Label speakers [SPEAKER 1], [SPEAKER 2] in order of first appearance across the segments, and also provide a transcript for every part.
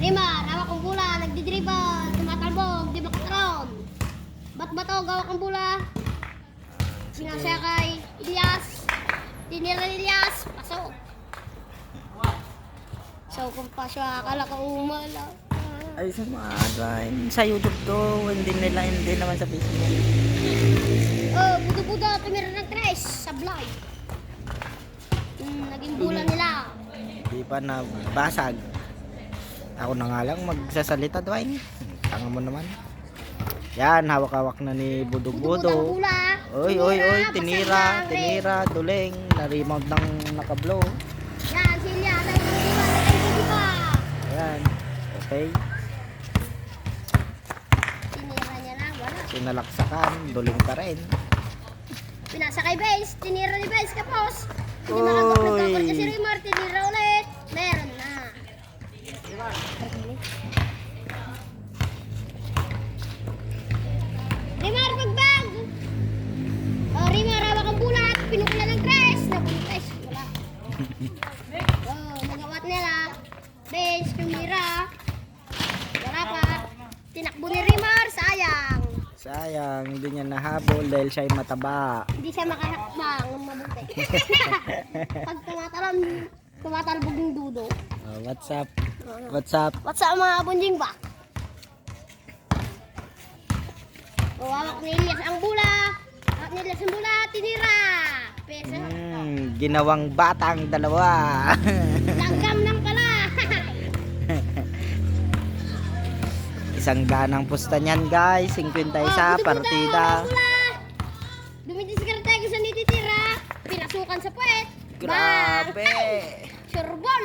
[SPEAKER 1] Rimar, hawak ang bola, nagdidribble, tumatalbog, di makataron. Bato, gawak ang bola. Pinasaya kay Elias. Tinira ni Elias, pasok. So kung pa siya, akala ko umala.
[SPEAKER 2] Ay, sa mga sa YouTube to, hindi naman sa Facebook.
[SPEAKER 1] Oh, budo-budo, tumira ng tres, sablay. Naging bola nila.
[SPEAKER 2] Di pa na basag. Ako na nga lang magsasalita, Dwayne. Tanga mo naman. Yan, hawak-hawak na ni Budo-Budo. Oy, tinira, duling, na-rebound ng nakablow.
[SPEAKER 1] Yan, Silya,
[SPEAKER 2] Ayan, okay.
[SPEAKER 1] tinira niya na, wala.
[SPEAKER 2] Sinalaksakan, duling pa rin.
[SPEAKER 1] Pinasa kay Benz, tinira ni Benz kapos. Hindi
[SPEAKER 2] Uy.
[SPEAKER 1] makakapagkakor niya si Rimar, tinira ulit. Meron na. Rimar, pagbag! Oh, Rimar, hawak ang bulat. Pinukulan ng tres. Nabuntes. Wala. Oh, nagawat nila. Benz, tumira. Wala pa. Tinakbo ni Rimar, sayang.
[SPEAKER 2] Sayang, hindi niya nahabol dahil siya'y mataba.
[SPEAKER 1] Hindi siya makahakbang ng mabuti. Pag tumatalbog yung dudo.
[SPEAKER 2] What's up? What's up?
[SPEAKER 1] What's up mga bunjing ba? Hawak ni Elias ang bula. Hawak ni Elias ang bula, tinira. Pesa.
[SPEAKER 2] Ginawang batang dalawa.
[SPEAKER 1] Langgam ng pala.
[SPEAKER 2] Isang ganang pusta niyan, guys. 51 partida.
[SPEAKER 1] Dumidiskarte ko sa nititira. Pinasukan sa puwet.
[SPEAKER 2] Grabe.
[SPEAKER 1] Surbol.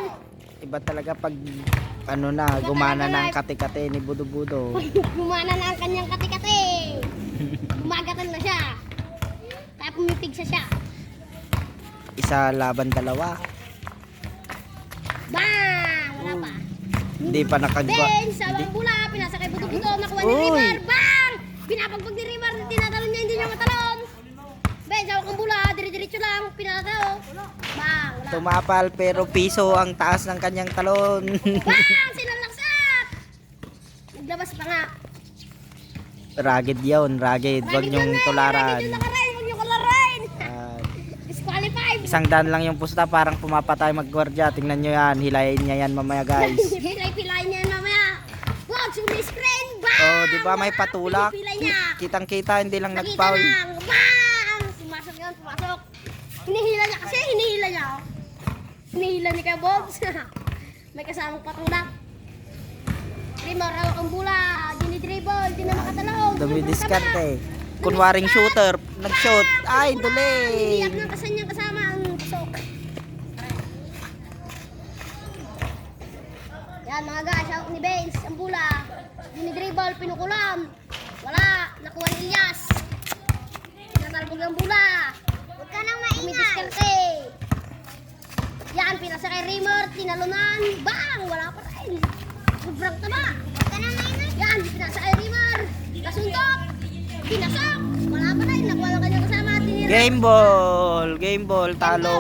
[SPEAKER 2] Iba talaga pag gumana ng kate-kate ni Budo-Budo.
[SPEAKER 1] Gumana na ang kanyang kati-kati. Gumagatan na siya. Kaya pumipig siya.
[SPEAKER 2] Isa laban dalawa.
[SPEAKER 1] Bang! Wala pa.
[SPEAKER 2] Hindi pa nakagawa.
[SPEAKER 1] Ben, sa bang bula, pinasa kay Budo-Budo, nakuha ni
[SPEAKER 2] Uy!
[SPEAKER 1] Rimar. Bang! Pinapagbag ni Rimar, tinatalon niya, hindi niya matalon. Ben, sa bang bula, dire-diretso lang, pinatalo. Bang! Wala.
[SPEAKER 2] Tumapal pero piso ang taas ng kanyang talon.
[SPEAKER 1] Bang! Sinalaksak! Naglabas pa nga.
[SPEAKER 2] Ragged yun, ragged. Huwag niyong tularan.
[SPEAKER 1] Huwag niyong nakarain, huwag niyong kalarain. Disqualified.
[SPEAKER 2] Isang daan lang yung pusta, parang pumapatay mag-gwardiya. Tingnan nyo yan, hilayin niya yan mamaya, guys.
[SPEAKER 1] Pilay niya mamaya. Wag, sumi-screen. Bang!
[SPEAKER 2] Oh, di ba may patulak?
[SPEAKER 1] Pilay niya.
[SPEAKER 2] Kitang-kita, hindi lang
[SPEAKER 1] Nakita
[SPEAKER 2] nag-foul.
[SPEAKER 1] lang. Bang! Pumasok yun, pumasok. Hinihila niya kasi, hinihila niya. Oh. Hinihila niya kay Bobs. May kasamang patulak. Rimar, hawak ang bula. Dinidribble, di na makatalog.
[SPEAKER 2] Dumidiskarte. Kunwaring shooter, nag-shoot. Ay, duling.
[SPEAKER 1] Iyak ng kasanyang kasama ang pasok. Yan mga guys, hawak ni Benz, ang bula. Dinidribble, pinukulam. Wala, nakuha ni Elias. Natalbog ang bula. Huwag ka nang maingay. Dumidiskarte. Yan, pinasa kay Rimar, tinalunan. Bang! Wala pa rin. Sobrang tama. Huwag ka nang maingay. Yan, pinasa kay Rimar. Kasuntok. Pinasok. Wala pa rin. Nakuha ng kanyang kasama. Tinira.
[SPEAKER 2] Game ball, talo.